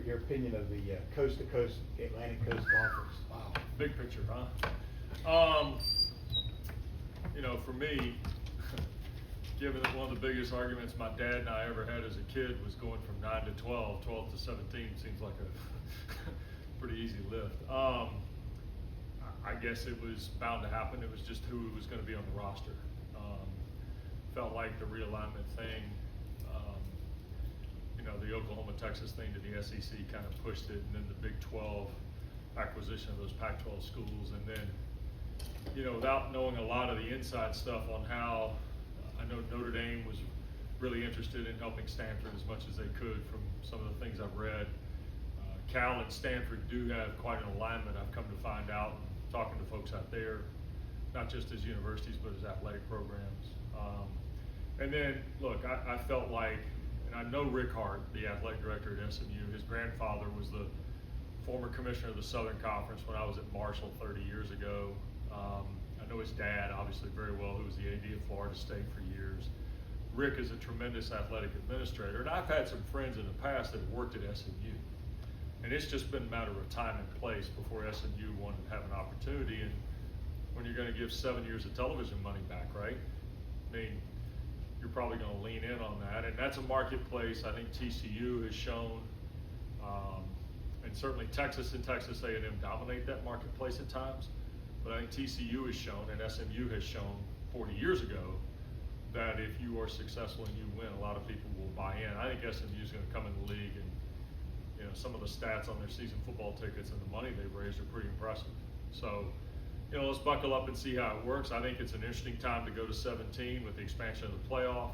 your opinion of the coast-to-coast Atlantic Coast Conference. Wow, big picture, huh? You know, for me, given that one of the biggest arguments my dad and I ever had as a kid was going from 9 to 12, 12 to 17 seems like a pretty easy lift. I guess it was bound to happen. It was just who was going to be on the roster. Felt like the realignment thing, you know, the Oklahoma-Texas thing to the SEC kind of pushed it, and then the Big 12 acquisition of those Pac-12 schools, and then, you know, without knowing a lot of the inside stuff on how, I know Notre Dame was really interested in helping Stanford as much as they could from some of the things I've read. Cal and Stanford do have quite an alignment, I've come to find out, talking to folks out there, not just as universities, but as athletic programs. And then, look, I felt like, and I know Rick Hart, the athletic director at SMU, his grandfather was the former commissioner of the Southern Conference when I was at Marshall 30 years ago. I know his dad, obviously, very well, who was the AD of Florida State for years. Rick is a tremendous athletic administrator, and I've had some friends in the past that have worked at SMU. And it's just been a matter of time and place before SMU wanted to have an opportunity. And when you're going to give 7 years of television money back, right? I mean, you're probably going to lean in on that. And that's a marketplace I think TCU has shown, and certainly Texas and Texas A&M dominate that marketplace at times. But I think TCU has shown, and SMU has shown 40 years ago, that if you are successful and you win, a lot of people will buy in. I think SMU is going to come in the league, and you know, some of the stats on their season football tickets and the money they've raised are pretty impressive. So, you know, let's buckle up and see how it works. I think it's an interesting time to go to 17 with the expansion of the playoff.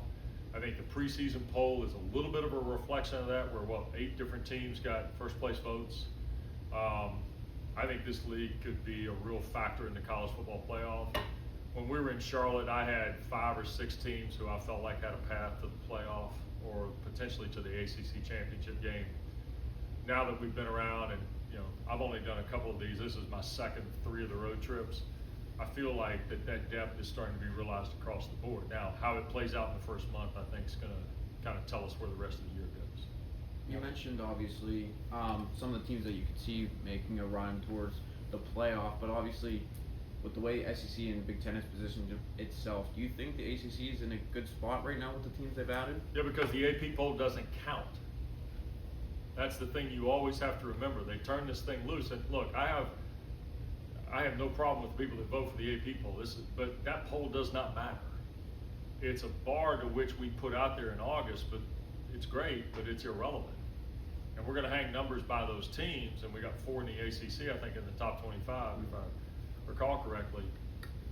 I think the preseason poll is a little bit of a reflection of that, where, 8 different teams got first place votes. I think this league could be a real factor in the college football playoff. When we were in Charlotte, I had 5 or 6 teams who I felt like had a path to the playoff or potentially to the ACC championship game. Now that we've been around, and you know, I've only done a couple of these. This is my second of 3 of the road trips. I feel like that depth is starting to be realized across the board. Now, how it plays out in the first month, I think, is going to kind of tell us where the rest of the year goes. You mentioned, obviously, some of the teams that you could see making a run towards the playoff, but obviously, with the way SEC and Big Ten has positioned itself, do you think the ACC is in a good spot right now with the teams they've added? Yeah, because the AP poll doesn't count. That's the thing you always have to remember. They turn this thing loose, and look, I have no problem with people that vote for the AP poll. But that poll does not matter. It's a bar to which we put out there in August, but it's great, but it's irrelevant. And we're going to hang numbers by those teams, and we got 4 in the ACC, I think, in the top 25, if I recall correctly.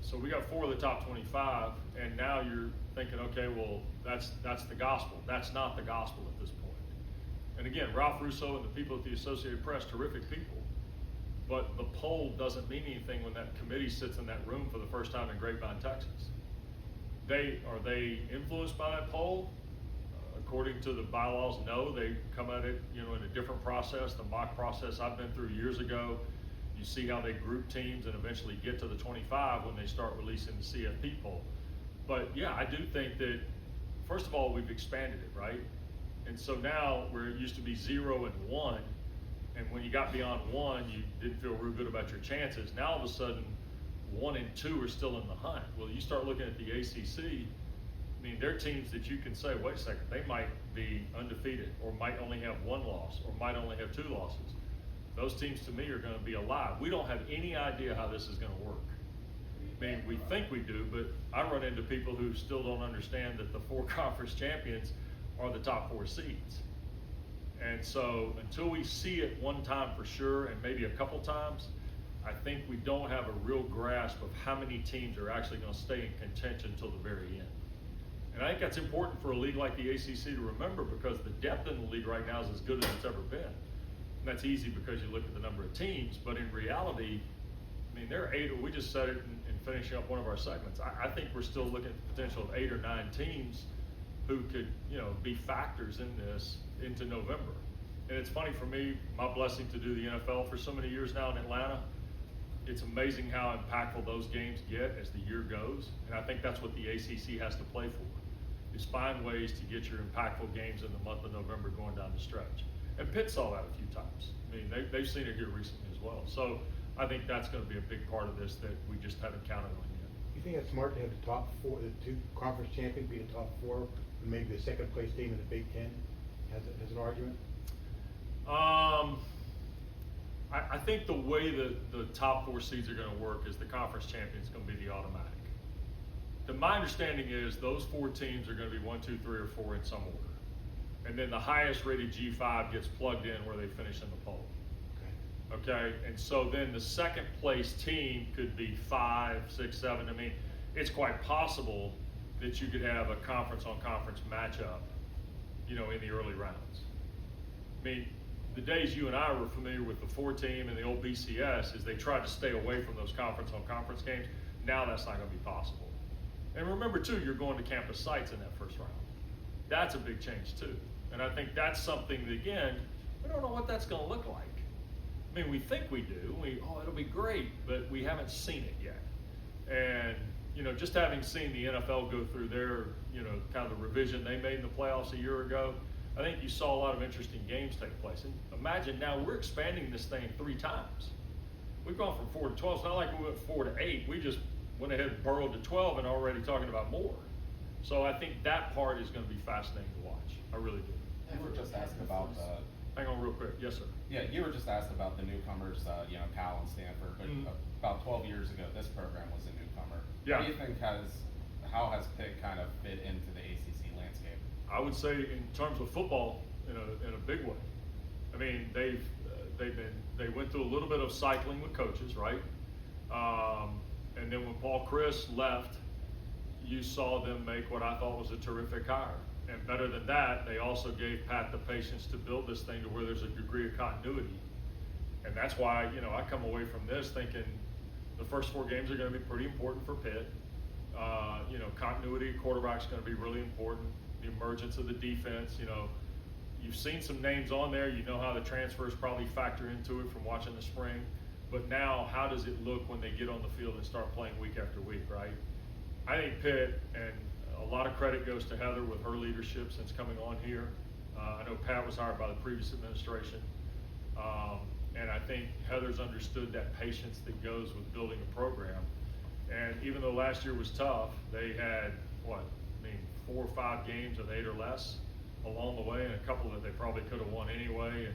So we got 4 of the top 25, and now you're thinking, okay, well, that's the gospel. That's not the gospel at this point. And again, Ralph Russo and the people at the Associated Press, terrific people, but the poll doesn't mean anything when that committee sits in that room for the first time in Grapevine, Texas. Are they influenced by that poll? According to the bylaws, no. They come at it, you know, in a different process, the mock process I've been through years ago. You see how they group teams and eventually get to the 25 when they start releasing the CFP poll. But yeah, I do think that, first of all, we've expanded it, right? And so now, where it used to be 0 and 1, and when you got beyond 1, you didn't feel real good about your chances. Now all of a sudden, 1 and 2 are still in the hunt. Well, you start looking at the ACC, I mean, they're teams that you can say, wait a second, they might be undefeated, or might only have 1 loss, or might only have 2 losses. Those teams, to me, are going to be alive. We don't have any idea how this is going to work. I mean, we think we do, but I run into people who still don't understand that the 4 conference champions are the top 4 seeds. And so until we see it one time for sure, and maybe a couple times, I think we don't have a real grasp of how many teams are actually going to stay in contention until the very end. And I think that's important for a league like the ACC to remember, because the depth in the league right now is as good as it's ever been. And that's easy because you look at the number of teams, but in reality, I mean, there are 8, we just said it in finishing up one of our segments. I think we're still looking at the potential of 8 or 9 teams who could, you know, be factors in this into November. And it's funny for me, my blessing to do the NFL for so many years now in Atlanta, it's amazing how impactful those games get as the year goes. And I think that's what the ACC has to play for, is find ways to get your impactful games in the month of November going down the stretch. And Pitt saw that a few times. I mean, they've seen it here recently as well. So I think that's going to be a big part of this that we just haven't counted on yet. You think it's smart to have the top four, the two conference champions be the top four, and maybe the second place team in the Big Ten has an argument? I think the way that the top four seeds are going to work is the conference champion is going to be the automatic. My understanding is those four teams are going to be 1, 2, 3, or 4 in some order. And then the highest rated G5 gets plugged in where they finish in the poll. Okay, and so then the second place team could be 5, 6, 7. I mean, it's quite possible that you could have a conference on conference matchup, in the early rounds. I mean, the days you and I were familiar with the 4 team and the old BCS is they tried to stay away from those conference on conference games. Now that's not going to be possible. And remember too, you're going to campus sites in that first round. That's a big change too. And I think that's something that, again, we don't know what that's going to look like. I mean, we think we do. It'll be great, but we haven't seen it yet. And, just having seen the NFL go through their, kind of the revision they made in the playoffs a year ago, I think you saw a lot of interesting games take place. And imagine now we're expanding this thing 3 times. We've gone from 4 to 12. It's not like we went 4 to 8. We just went ahead and burrowed to 12 and already talking about more. So I think that part is going to be fascinating to watch. I really do. You were just asking about the. Hang on real quick. Yes, sir. Yeah, you were just asked about the newcomers, Cal and Stanford, but about 12 years ago, this program was a newcomer. Yeah. What do you think how has Pitt kind of fit into the ACC landscape? I would say in terms of football, in a big way. I mean, they went through a little bit of cycling with coaches, right? And then when Paul Chris left, you saw them make what I thought was a terrific hire. And better than that, they also gave Pat the patience to build this thing to where there's a degree of continuity. And that's why, I come away from this thinking the first 4 games are going to be pretty important for Pitt. Continuity, quarterback's going to be really important. The emergence of the defense, you've seen some names on there. You know how the transfers probably factor into it from watching the spring. But now, how does it look when they get on the field and start playing week after week, right? I think Pitt, and a lot of credit goes to Heather with her leadership since coming on here. I know Pat was hired by the previous administration. And I think Heather's understood that patience that goes with building a program. And even though last year was tough, they had, 4 or 5 games of 8 or less along the way, and a couple that they probably could have won anyway, and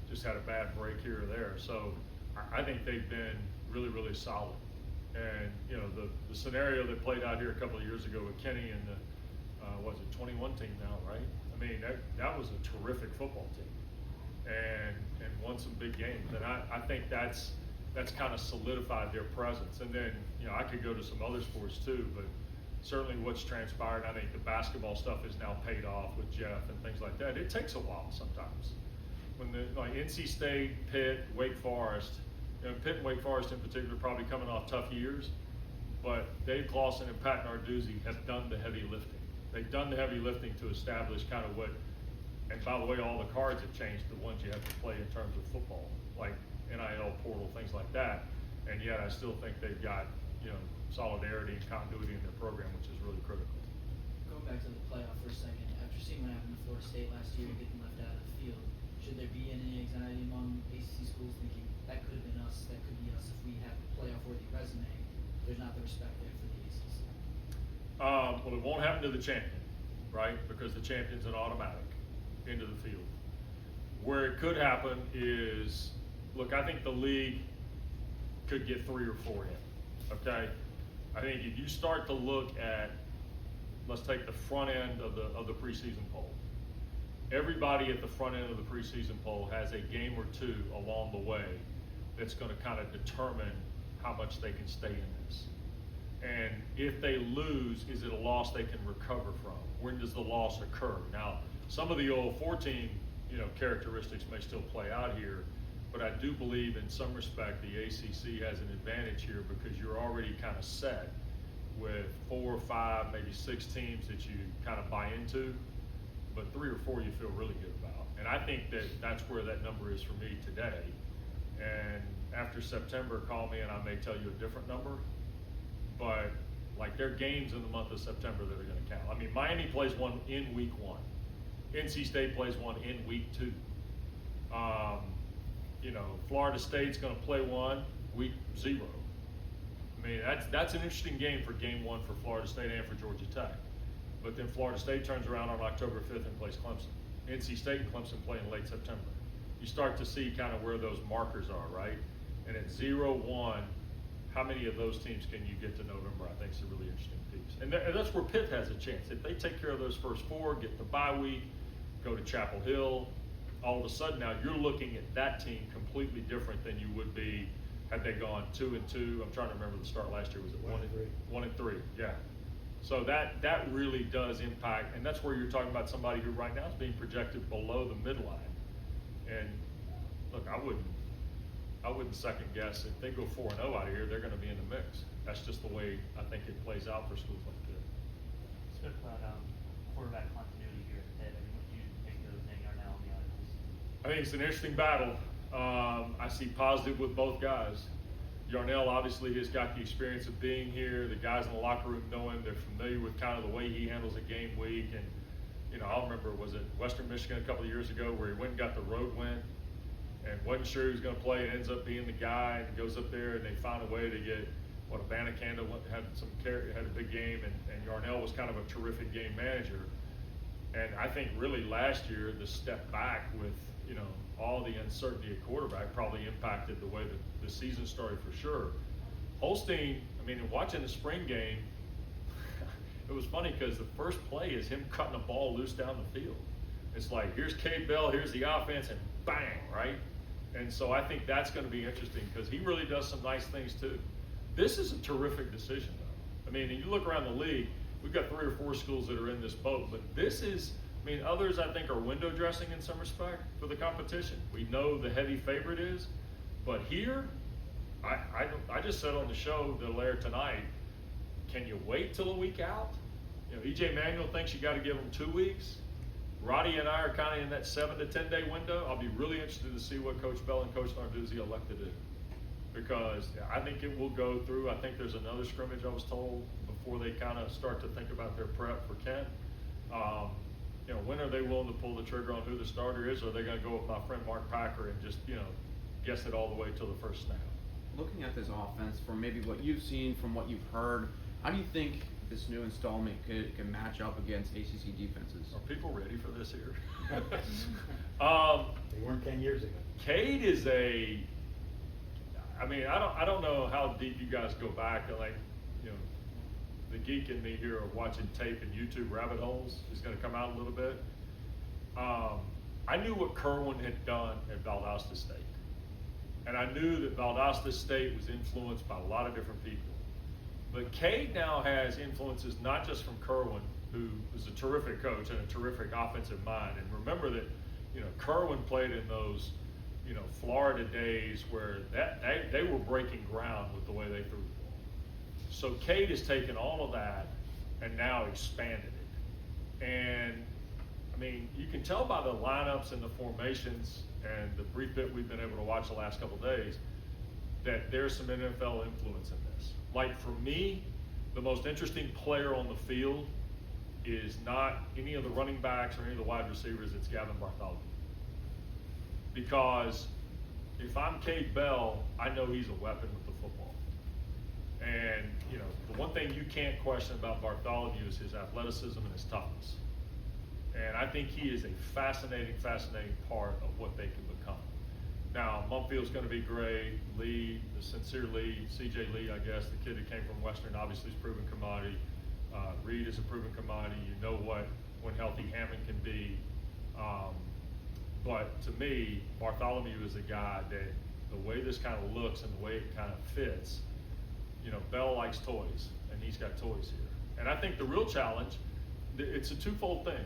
just had a bad break here or there. So I think they've been really, really solid. And, the scenario that played out here a couple of years ago with Kenny and the, 21 team now, right? I mean, that was a terrific football team and won some big games. And I think that's kind of solidified their presence. And then, I could go to some other sports too, but certainly what's transpired, I think the basketball stuff is now paid off with Jeff and things like that. It takes a while sometimes. When NC State, Pitt, Wake Forest, Pitt and Wake Forest in particular probably coming off tough years, but Dave Clawson and Pat Narduzzi have done the heavy lifting. They've done the heavy lifting to establish kind of what, and by the way, all the cards have changed, the ones you have to play in terms of football, like NIL portal, things like that. And yet I still think they've got, solidarity and continuity in their program, which is really critical. Going back to the playoff for a second, after seeing what happened to Florida State last year, getting left out of the field, should there be any anxiety among ACC schools thinking that could have been us, that could be us if we have a playoff-worthy resume? There's not the respect there for the ACC. Well, it won't happen to the champion, right? Because the champion's an automatic into the field. Where it could happen is, look, I think the league could get 3 or 4 in, okay? I think if you start to look at, let's take the front end of the preseason poll. Everybody at the front end of the preseason poll has a game or 2 along the way that's going to kind of determine how much they can stay in this. And if they lose, is it a loss they can recover from? When does the loss occur? Now, some of the old 14, characteristics may still play out here, but I do believe in some respect the ACC has an advantage here because you're already kind of set with 4 or 5, maybe 6 teams that you kind of buy into, but 3 or 4 you feel really good about. And I think that's where that number is for me today. And after September, call me and I may tell you a different number, but there are games in the month of September that are going to count. I mean, Miami plays one in week 1. NC State plays one in week 2. Florida State's going to play one, week 0. I mean, that's an interesting game for game 1 for Florida State and for Georgia Tech. But then Florida State turns around on October 5th and plays Clemson. NC State and Clemson play in late September. You start to see kind of where those markers are, right? And at 0-1, how many of those teams can you get to November? I think is a really interesting piece. And that's where Pitt has a chance. If they take care of those first 4, get the bye week, go to Chapel Hill, all of a sudden now you're looking at that team completely different than you would be had they gone 2-2. I'm trying to remember the start last year. Was it 1-3? Yeah. So that really does impact, and that's where you're talking about somebody who right now is being projected below the midline. And look, I wouldn't second guess if they go 4-0 out of here, they're going to be in the mix. That's just the way I think it plays out for schools like Pitt. Spoke about quarterback continuity here at Pitt. I mean, what do you think of Nick Yarnell and the others? I think it's an interesting battle. I see positive with both guys. Yarnell obviously has got the experience of being here. The guys in the locker room knowing they're familiar with kind of the way he handles a game week. And I remember, was it Western Michigan a couple of years ago where he went and got the road win and wasn't sure he was going to play, and ends up being the guy, and goes up there and they found a way to get Abanikanda had a big game, and Yarnell was kind of a terrific game manager. And I think really last year the step back with all the uncertainty at quarterback probably impacted the way that the season started for sure. Holstein, I mean, in watching the spring game, it was funny because the first play is him cutting a ball loose down the field. It's like, here's Cade Bell, here's the offense, and bang, right? And so I think that's going to be interesting because he really does some nice things too. This is a terrific decision, though. I mean, you look around the league, we've got 3 or 4 schools that are in this boat, but this is, I mean, others I think are window dressing in some respect for the competition. We know the heavy favorite is, but here, I just said on the show the later tonight, can you wait till a week out? EJ Manuel thinks you got to give him 2 weeks. Roddy and I are kind of in that 7 to 10 day window. I'll be really interested to see what Coach Bell and Coach Narduzzi elect to do, because I think it will go through. I think there's another scrimmage, I was told, before they kind of start to think about their prep for Kent. When are they willing to pull the trigger on who the starter is, or are they going to go with my friend Mark Packer and just, guess it all the way till the first snap? Looking at this offense, from maybe what you've seen, from what you've heard, how do you think this new installment can match up against ACC defenses? Are people ready for this here? They weren't 10 years ago. Cade is I don't know how deep you guys go back. The geek in me here of watching tape and YouTube rabbit holes is going to come out a little bit. I knew what Kerwin had done at Valdosta State. And I knew that Valdosta State was influenced by a lot of different people. But Cade now has influences not just from Kerwin, who is a terrific coach and a terrific offensive mind. And remember that, Kerwin played in those, Florida days where they were breaking ground with the way they threw the ball. So Cade has taken all of that and now expanded it. And I mean, you can tell by the lineups and the formations and the brief bit we've been able to watch the last couple of days that there's some NFL influence in this. Like for me, the most interesting player on the field is not any of the running backs or any of the wide receivers, it's Gavin Bartholomew. Because if I'm Cade Bell, I know he's a weapon with the football. And, the one thing you can't question about Bartholomew is his athleticism and his toughness. And I think he is a fascinating part of what they can become. Now, Mumpfield's going to be great. Lee, the sincere Lee, CJ Lee, I guess, the kid that came from Western, obviously is a proven commodity. Reed is a proven commodity. You know what, when healthy, Hammond can be. But to me, Bartholomew is a guy that the way this kind of looks and the way it kind of fits, Bell likes toys, and he's got toys here. And I think the real challenge, it's a twofold thing.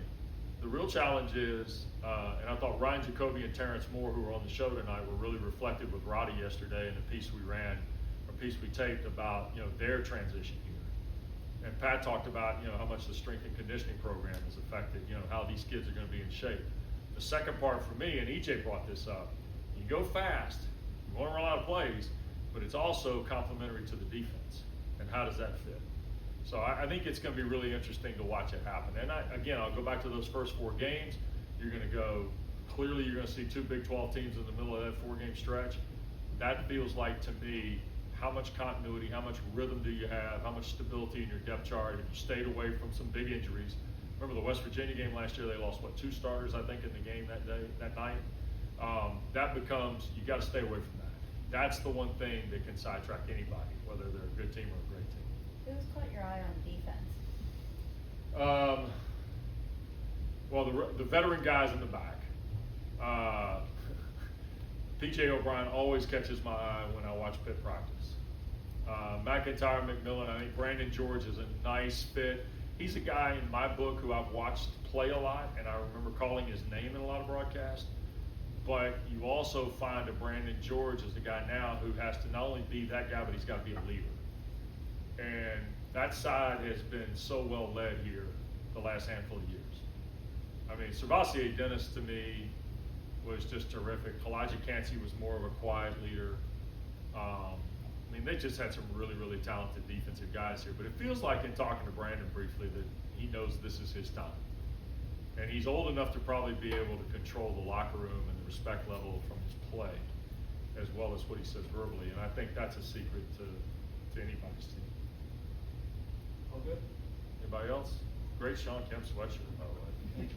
The real challenge is, and I thought Ryan Jacoby and Terrence Moore, who were on the show tonight, were really reflective with Roddy yesterday in the piece we ran, or piece we taped about, their transition here. And Pat talked about, how much the strength and conditioning program has affected, how these kids are going to be in shape. The second part for me, and EJ brought this up, you go fast, you want to run a lot of plays, but it's also complementary to the defense. And how does that fit? So I think it's going to be really interesting to watch it happen. And I'll go back to those first 4 games. You're going to go, clearly you're gonna see two Big 12 teams in the middle of that 4-game stretch. That feels like, to me, how much continuity, how much rhythm do you have, how much stability in your depth chart, and you stayed away from some big injuries. Remember the West Virginia game last year, they lost, what, 2 starters, I think, in the game that night? That becomes, you gotta stay away from that. That's the one thing that can sidetrack anybody, whether they're a good team or a great team. Who's caught your eye on defense? Well, the veteran guys in the back. P.J. O'Brien always catches my eye when I watch Pitt practice. McIntyre, McMillan, I think Brandon George is a nice fit. He's a guy in my book who I've watched play a lot, and I remember calling his name in a lot of broadcasts. But you also find a Brandon George as a guy now who has to not only be that guy, but he's got to be a leader. And that side has been so well led here the last handful of years. I mean, Servassier Dennis to me was just terrific. Kalaji Kansi was more of a quiet leader. I mean, they just had some really, really talented defensive guys here. But it feels like, in talking to Brandon briefly, that he knows this is his time. And he's old enough to probably be able to control the locker room and the respect level from his play, as well as what he says verbally. And I think that's a secret to anybody's team. All good? Anybody else? Great Sean Kemp sweatshirt, by the way.